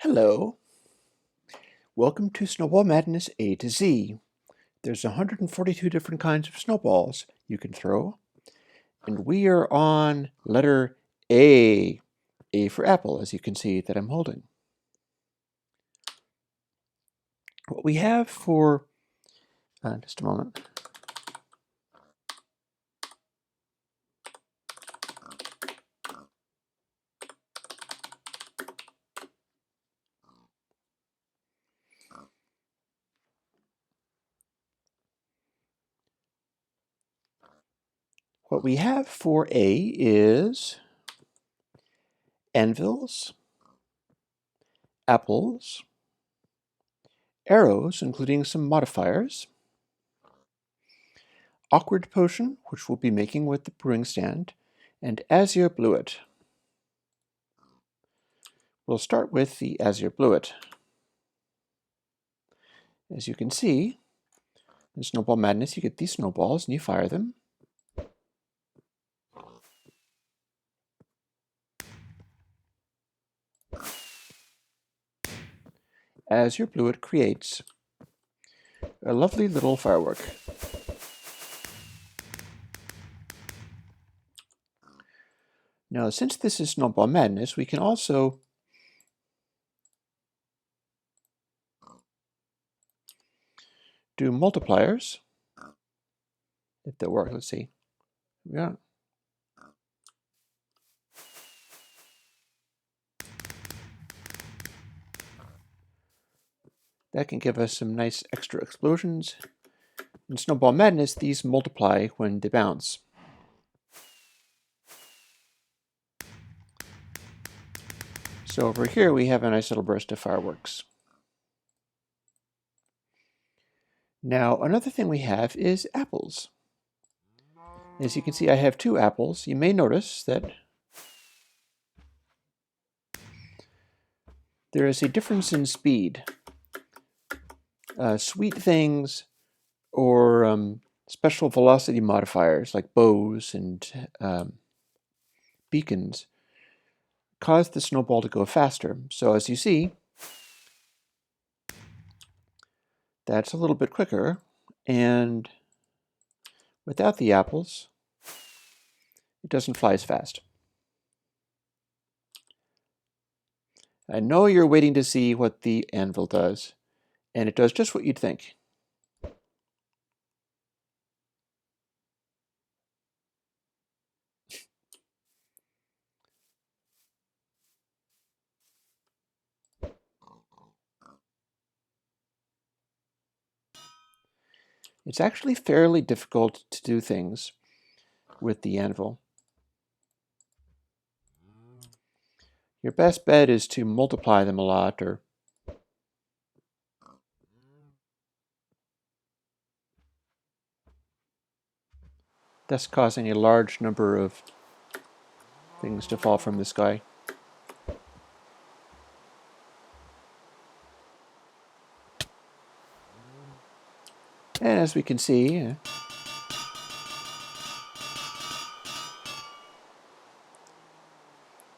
Hello, welcome to Snowball Madness A to Z. There's 142 different kinds of snowballs you can throw, and we are on letter A. A for apple, as you can see that I'm holding. What we have for, just a moment. What we have for A is anvils, apples, arrows, including some modifiers, awkward potion, which we'll be making with the brewing stand, and Azure Bluet. We'll start with the Azure Bluet. As you can see, in Snowball Madness, you get these snowballs and you fire them. Azure Bluet creates a lovely little firework. Now, since this is Snowball Madness, we can also do multipliers. If they'll work, let's see. Yeah. That can give us some nice extra explosions. In Snowball Madness, these multiply when they bounce. So over here, we have a nice little burst of fireworks. Now, another thing we have is apples. As you can see, I have 2 apples. You may notice that there is a difference in speed. Sweet things or special velocity modifiers like bows and beacons cause the snowball to go faster. So as you see, that's a little bit quicker, and without the apples, it doesn't fly as fast. I know you're waiting to see what the anvil does, and it does just what you'd think. It's actually fairly difficult to do things with the anvil. Your best bet is to multiply them a lot, or thus causing a large number of things to fall from the sky. And as we can see,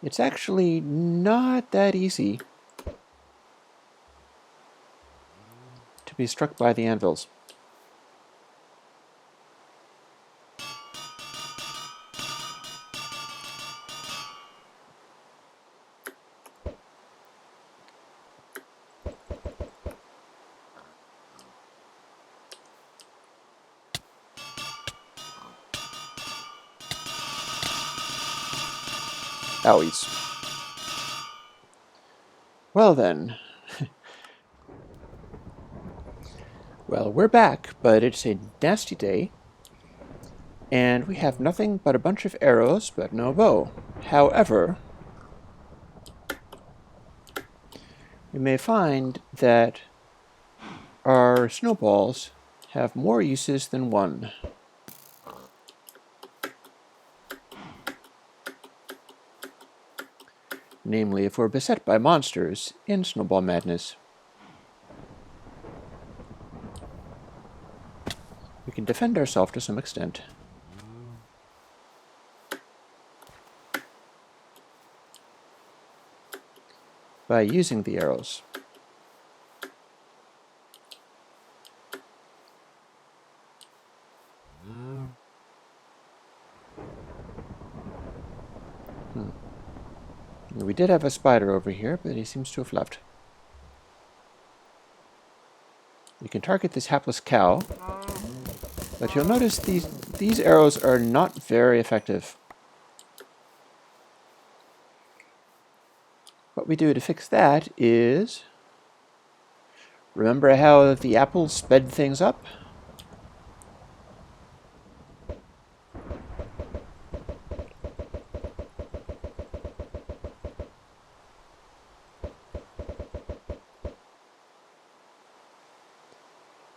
it's actually not that easy to be struck by the anvils. Owies. Well then. Well, we're back, but it's a nasty day, and we have nothing but a bunch of arrows, but no bow. However, we may find that our snowballs have more uses than one. Namely, if we're beset by monsters in Snowball Madness, we can defend ourselves to some extent. by using the arrows. We did have a spider over here, but he seems to have left. You can target this hapless cow, but you'll notice these arrows are not very effective. What we do to fix that is, remember how the apples sped things up?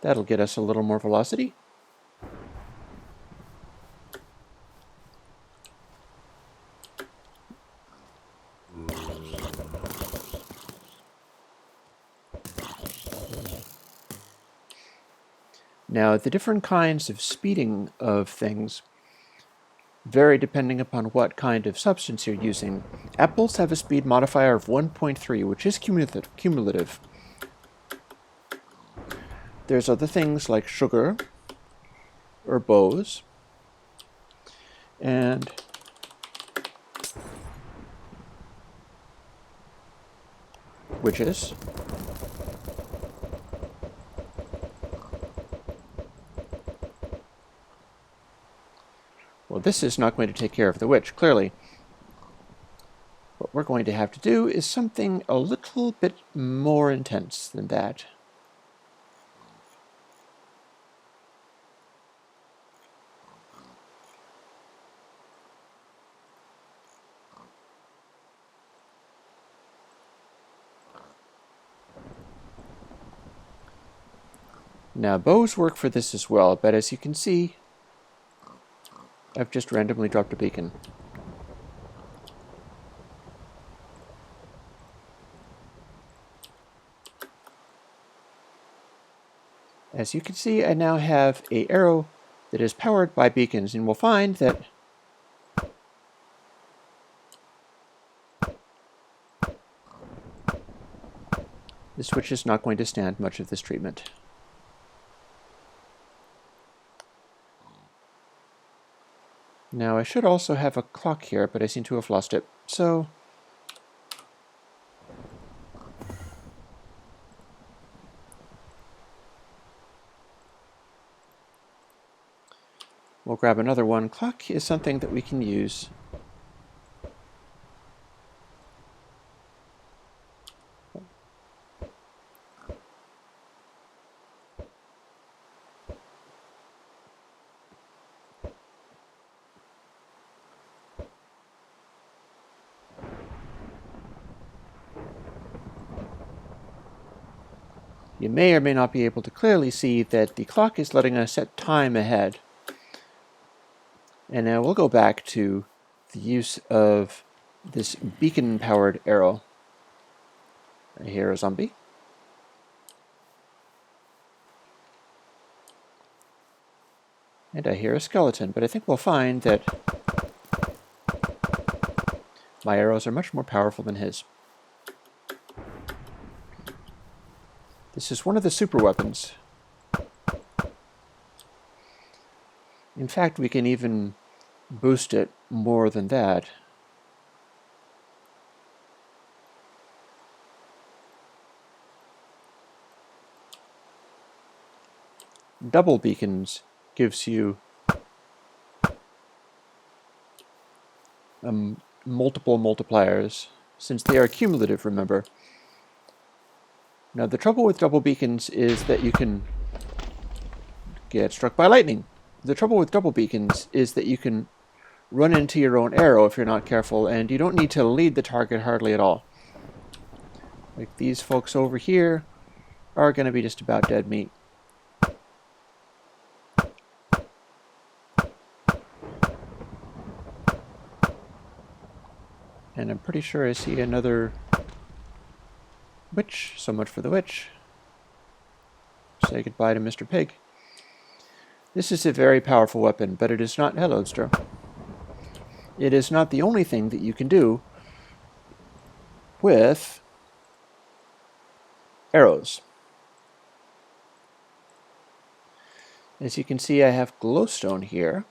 That'll get us a little more velocity. Now, the different kinds of speeding of things vary depending upon what kind of substance you're using. Apples have a speed modifier of 1.3, which is cumulative. There's other things like sugar or bows and witches. Well, this is not going to take care of the witch, clearly. What we're going to have to do is something a little bit more intense than that. Now, bows work for this as well, but as you can see, I've just randomly dropped a beacon. As you can see, I now have an arrow that is powered by beacons, and we'll find that this switch is not going to stand much of this treatment. Now, I should also have a clock here, but I seem to have lost it. So, we'll grab another one. Clock is something that we can use. You may or may not be able to clearly see that the clock is letting us set time ahead. And now we'll go back to the use of this beacon-powered arrow. I hear a zombie. And I hear a skeleton, but I think we'll find that my arrows are much more powerful than his. This is one of the super weapons. In fact, we can even boost it more than that. Double beacons gives you multiple multipliers, since they are cumulative, remember. Now, the trouble with double beacons is that you can get struck by lightning. The trouble with double beacons is that you can run into your own arrow if you're not careful, and you don't need to lead the target hardly at all. Like these folks over here are going to be just about dead meat. And I'm pretty sure I see another witch. So much for the witch. Say goodbye to Mr. Pig. This is a very powerful weapon, but it is not... Hello, Stro. It is not the only thing that you can do with arrows. As you can see, I have glowstone here,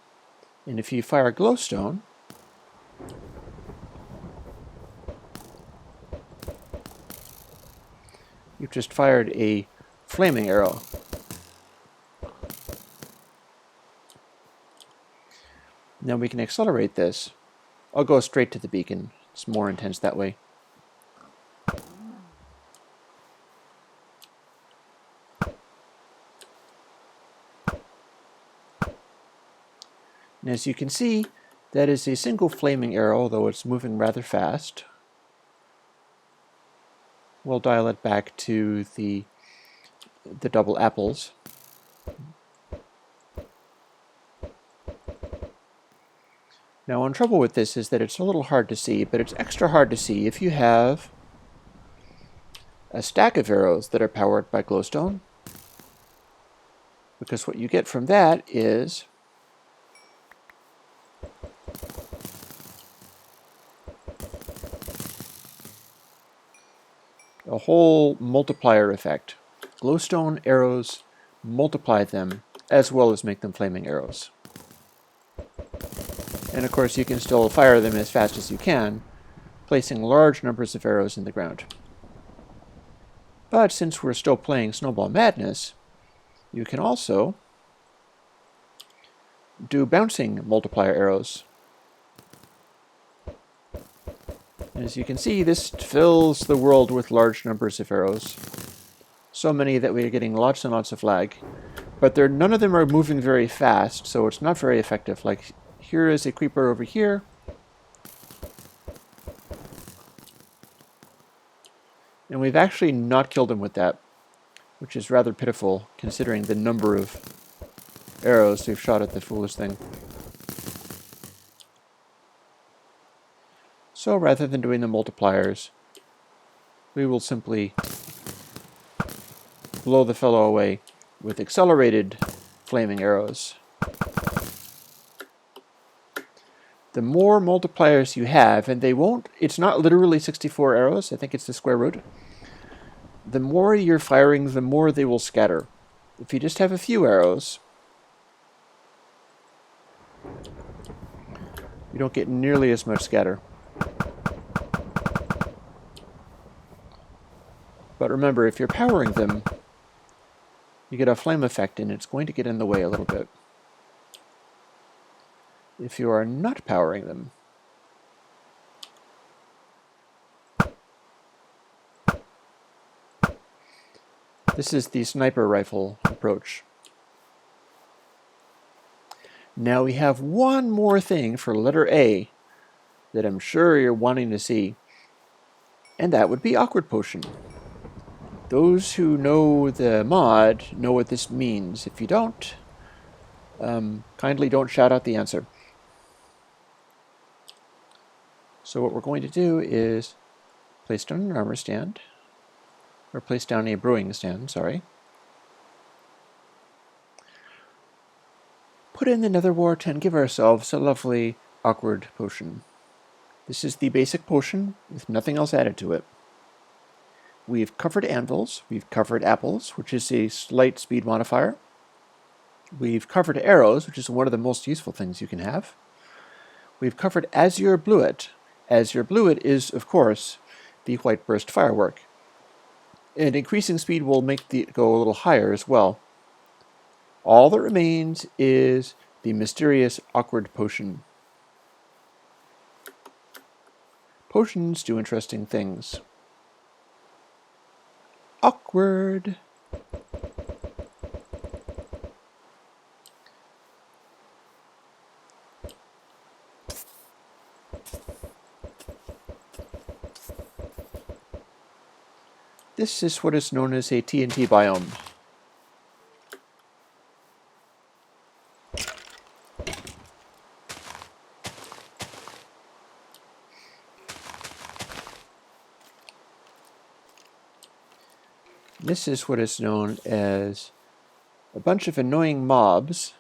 and if you fire glowstone, you've just fired a flaming arrow. Now we can accelerate this. I'll go straight to the beacon. It's more intense that way. And as you can see, that is a single flaming arrow, though it's moving rather fast. We'll dial it back to the double apples. Now, one trouble with this is that it's a little hard to see, but it's extra hard to see if you have a stack of arrows that are powered by glowstone, because what you get from that is a whole multiplier effect. Glowstone arrows multiply them as well as make them flaming arrows. And of course you can still fire them as fast as you can, placing large numbers of arrows in the ground. But since we're still playing Snowball Madness, you can also do bouncing multiplier arrows. As you can see, this fills the world with large numbers of arrows. So many that we are getting lots and lots of lag. But none of them are moving very fast, so it's not very effective. Like, here is a creeper over here. And we've actually not killed him with that, which is rather pitiful, considering the number of arrows we've shot at the foolish thing. So rather than doing the multipliers, we will simply blow the fellow away with accelerated flaming arrows. The more multipliers you have, and it's not literally 64 arrows, I think it's the square root. The more you're firing, the more they will scatter. If you just have a few arrows, you don't get nearly as much scatter. But remember, if you're powering them, you get a flame effect and it's going to get in the way a little bit. If you are not powering them, this is the sniper rifle approach. Now we have one more thing for letter A that I'm sure you're wanting to see, and that would be awkward potion. Those who know the mod know what this means. If you don't, kindly don't shout out the answer. So what we're going to do is place down an armor stand, or place down a brewing stand, sorry. Put in the nether wart and give ourselves a lovely awkward potion. This is the basic potion with nothing else added to it. We've covered anvils, we've covered apples, which is a slight speed modifier. We've covered arrows, which is one of the most useful things you can have. We've covered Azure Bluet. Azure Bluet is, of course, the white burst firework. And increasing speed will make it go a little higher as well. All that remains is the mysterious awkward potion. Potions do interesting things. Awkward. This is what is known as a TNT biome. This is what is known as a bunch of annoying mobs,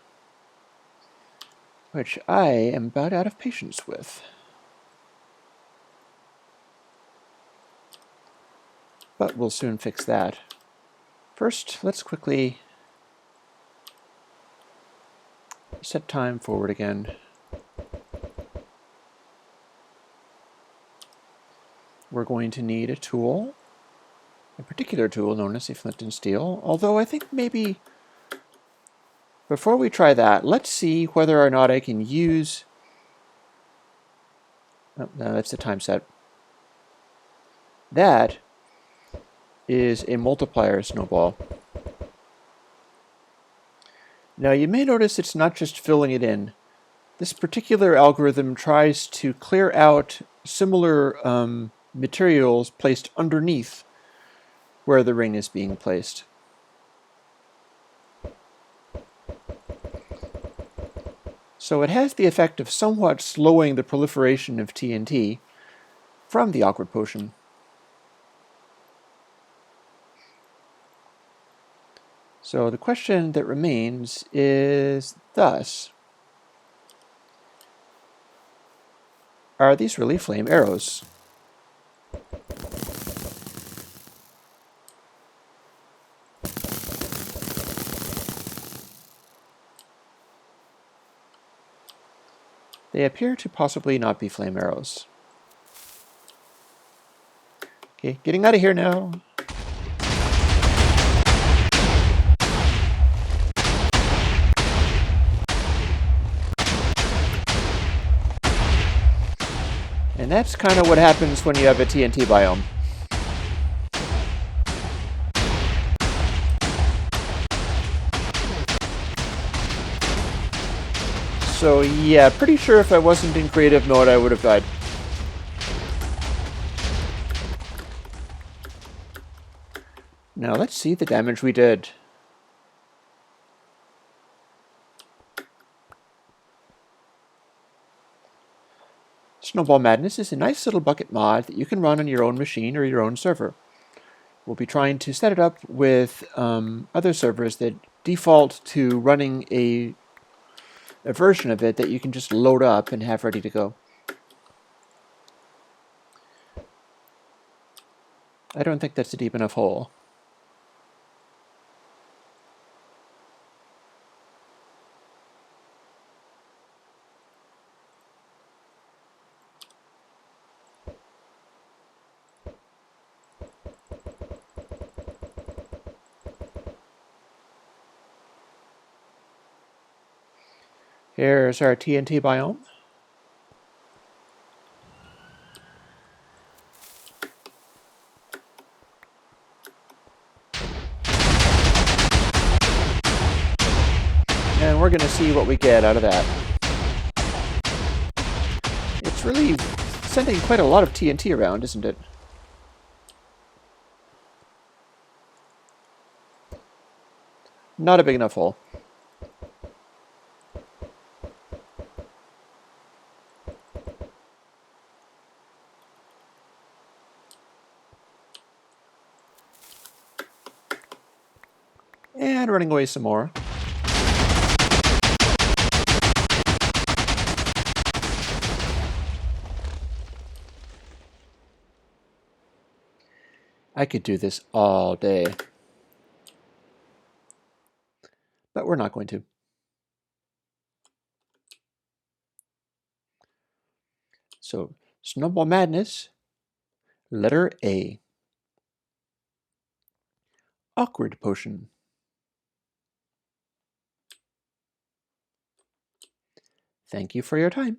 which I am about out of patience with. but we'll soon fix that. First, let's quickly set time forward again. We're going to need a tool, a particular tool known as a flint and steel, although I think maybe before we try that, let's see whether or not I can use... Oh, no, that's the time set. That is a multiplier snowball. Now you may notice it's not just filling it in. This particular algorithm tries to clear out similar materials placed underneath where the ring is being placed. So it has the effect of somewhat slowing the proliferation of TNT from the awkward potion. So the question that remains is thus: are these really flame arrows? They appear to possibly not be flame arrows. Okay, getting out of here now. And that's kind of what happens when you have a TNT biome. So yeah, pretty sure if I wasn't in creative mode I would have died. Now let's see the damage we did. Snowball Madness is a nice little bucket mod that you can run on your own machine or your own server. We'll be trying to set it up with other servers that default to running a version of it that you can just load up and have ready to go. I don't think that's a deep enough hole. Here's our TNT biome. And we're going to see what we get out of that. It's really sending quite a lot of TNT around, isn't it? Not a big enough hole. And running away some more. I could do this all day. But we're not going to. So, Snowball Madness, letter A. Awkward potion. Thank you for your time.